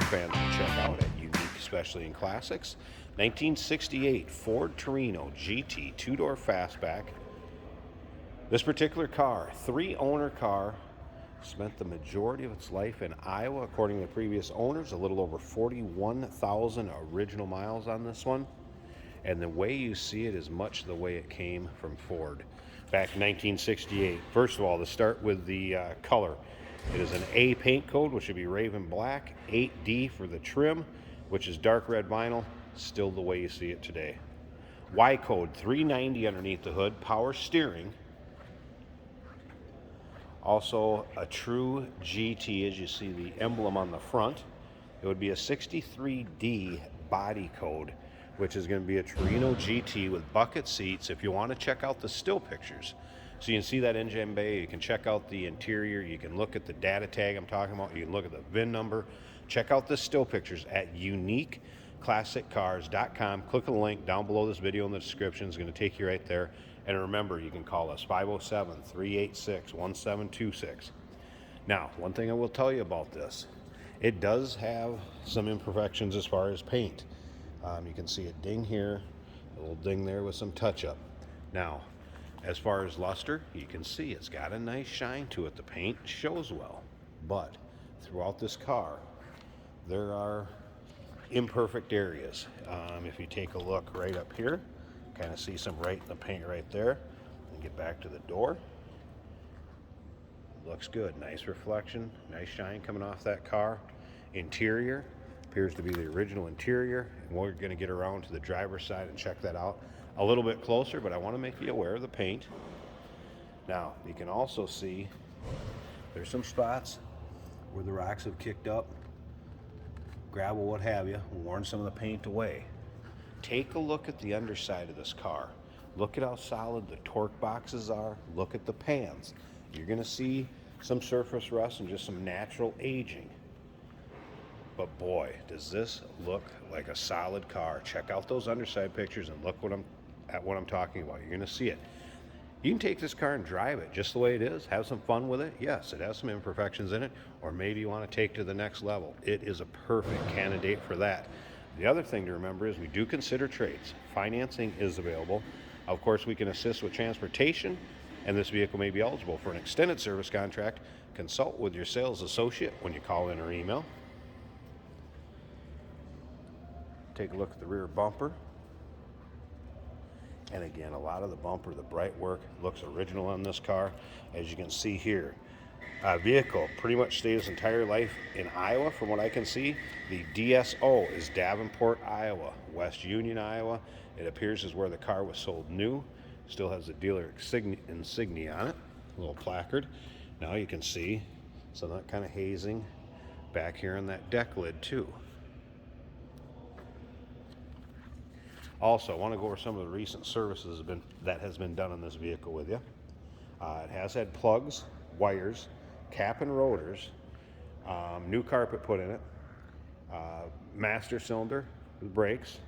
torque fans to check out at Unique, especially in classics. 1968 Ford Torino GT two-door fastback. This particular car, 3-owner car, spent the majority of its life in Iowa, according to the previous owners. A little over 41,000 original miles on this one. And the way you see it is much the way it came from Ford back in 1968. First of all, to start with the color. It is an A paint code, which would be Raven Black. 8D for the trim, which is dark red vinyl. Still the way you see it today. Y code 390 underneath the hood. Power steering. Also a true GT, as you see the emblem on the front. It would be a 63D body code, which is going to be a Torino GT with bucket seats. If you want to check out the still pictures, so you can see that engine bay, you can check out the interior, you can look at the data tag I'm talking about, you can look at the VIN number, check out the still pictures at uniqueclassiccars.com. Click on the link down below this video in the description. It's going to take you right there. And remember, you can call us 507-386-1726. Now, one thing I will tell you about this, it does have some imperfections as far as paint. You can see a ding here, a little ding there with some touch-up. Now, as far as luster, you can see it's got a nice shine to it. The paint shows well, but throughout this car, there are imperfect areas. If you take a look right up here, kind of see some right in the paint right there. And get back to the door. Looks good. Nice reflection, nice shine coming off that car. Interior appears to be the original interior, and we're going to get around to the driver's side and check that out a little bit closer, but I want to make you aware of the paint. Now, you can also see there's some spots where the rocks have kicked up, gravel, what have you, worn some of the paint away. Take a look at the underside of this car. Look at how solid the torque boxes are. Look at the pans. You're going to see some surface rust and just some natural aging. But boy, does this look like a solid car. Check out those underside pictures and look what I'm talking about. You're going to see it. You can take this car and drive it just the way it is, have some fun with it. Yes, it has some imperfections in it, or maybe you want to take it to the next level. It is a perfect candidate for that. The other thing to remember is we do consider trades. Financing is available. Of course, we can assist with transportation, and this vehicle may be eligible for an extended service contract. Consult with your sales associate when you call in or email. Take a look at the rear bumper. And again, a lot of the bumper, the bright work, looks original on this car. As you can see here, vehicle pretty much stayed its entire life in Iowa from what I can see. The DSO is Davenport, Iowa. West Union, Iowa. It appears is where the car was sold new. Still has the dealer insignia on it, a little placard. Now you can see some of that kind of hazing back here on that deck lid too. Also, I want to go over some of the recent services that has been done on this vehicle with you. It has had plugs, wires, cap and rotors, new carpet put in it, master cylinder with brakes,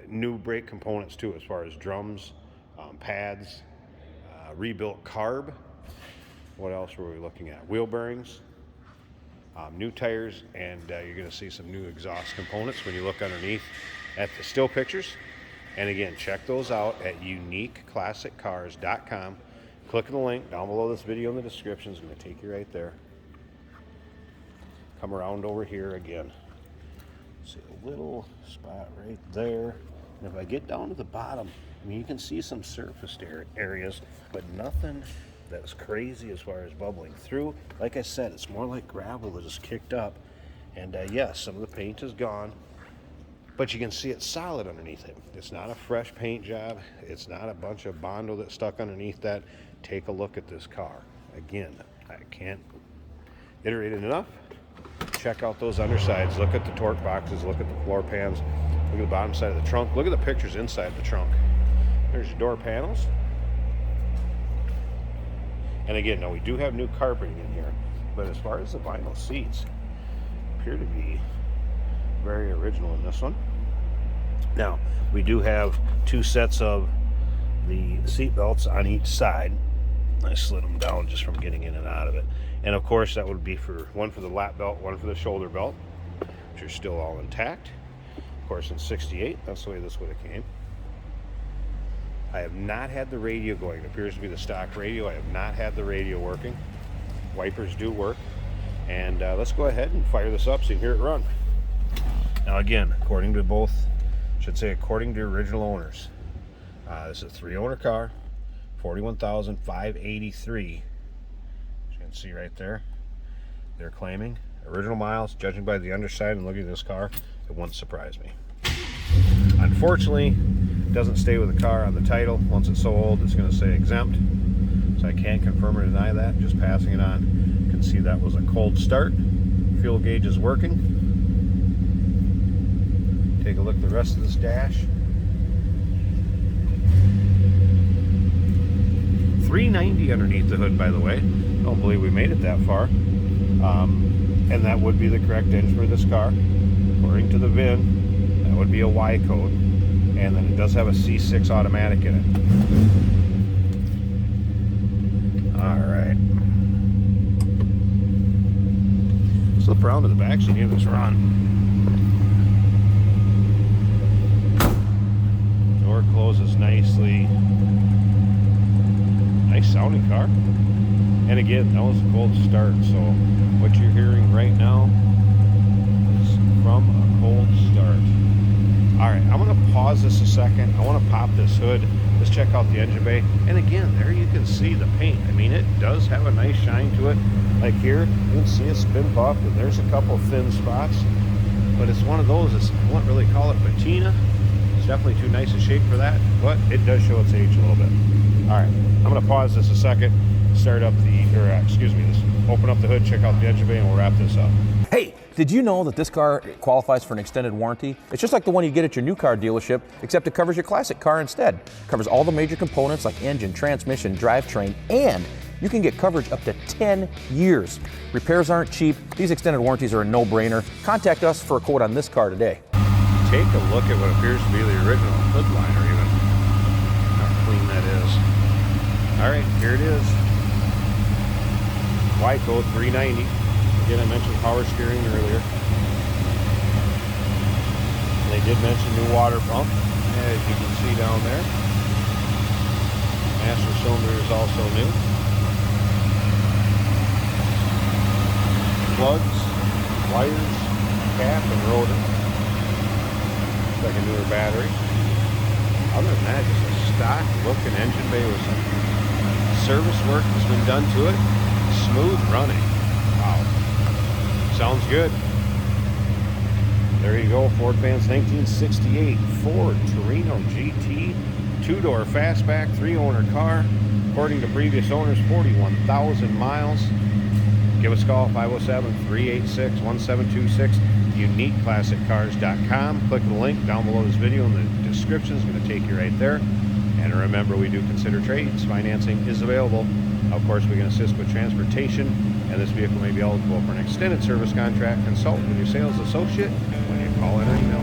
new brake components too, as far as drums, pads, rebuilt carb. What else were we looking at? Wheel bearings, new tires, and you're going to see some new exhaust components when you look underneath at the still pictures. And again, check those out at uniqueclassiccars.com. Click on the link down below this video in the description. It's going to take you right there. Come around over here again. See a little spot right there. And if I get down to the bottom, I mean, you can see some surfaced areas, but nothing that's crazy as far as bubbling through. Like I said, it's more like gravel that is kicked up. And yes, some of the paint is gone, but you can see it's solid underneath it. It's not a fresh paint job. It's not a bunch of Bondo that's stuck underneath that. Take a look at this car. Again, I can't iterate it enough. Check out those undersides. Look at the torque boxes. Look at the floor pans. Look at the bottom side of the trunk. Look at the pictures inside the trunk. There's your door panels. And again, now we do have new carpeting in here, but as far as the vinyl seats, appear to be very original in this one. Now, we do have two sets of the seat belts on each side. I slid them down just from getting in and out of it. And of course, that would be for one for the lap belt, one for the shoulder belt, which are still all intact. Of course, in '68, that's the way this would have came. I have not had the radio going. It appears to be the stock radio. I have not had the radio working. Wipers do work. And let's go ahead and fire this up so you can hear it run. Now again, according to according to original owners, this is a 3-owner car, 41,583. As you can see right there, they're claiming original miles. Judging by the underside and looking at this car, it wouldn't surprise me. Unfortunately, it doesn't stay with the car on the title. Once it's so old, it's going to say exempt. So I can't confirm or deny that. Just passing it on. You can see that was a cold start. Fuel gauge is working. Take a look at the rest of this dash. 390 underneath the hood, by the way. Don't believe we made it that far. And that would be the correct engine for this car. According to the VIN, that would be a Y code. And then it does have a C6 automatic in it. Alright. Slip around to the back so you can hear this run. Door closes nicely. Nice sounding car. And again, that was a cold start, so what you're hearing right now is from a cold start. Alright, I'm going to pause this a second. I want to pop this hood. Let's check out the engine bay. And again, there you can see the paint. I mean, it does have a nice shine to it. Like here, you can see a spin buff, and there's a couple thin spots. But it's one of those, I wouldn't really call it patina. It's definitely too nice a shape for that, but it does show its age a little bit. Alright, I'm going to pause this a second, start up open up the hood, check out the engine bay, and we'll wrap this up. Hey, did you know that this car qualifies for an extended warranty? It's just like the one you get at your new car dealership, except it covers your classic car instead. It covers all the major components like engine, transmission, drivetrain, and you can get coverage up to 10 years. Repairs aren't cheap. These extended warranties are a no-brainer. Contact us for a quote on this car today. Take a look at what appears to be the original hood liner even. How clean that is. Alright, here it is. Y code 390. Again, I mentioned power steering earlier. And they did mention new water pump, as you can see down there. Master cylinder is also new. Plugs, wires, cap, and rotor. Looks like a newer battery. Other than that, just a stock looking engine bay with some service work that's been done to it. Smooth running. Wow. Sounds good. There you go, Ford fans. 1968 Ford Torino GT, 2-door fastback, 3-owner car. According to previous owners, 41,000 miles. Give us a call, 507-386-1726, uniqueclassiccars.com. Click the link down below this video in the description. It's going to take you right there. And remember, we do consider trades. Financing is available. Of course, we can assist with transportation, and this vehicle may be eligible for an extended service contract. Consult with your sales associate when you call in or email.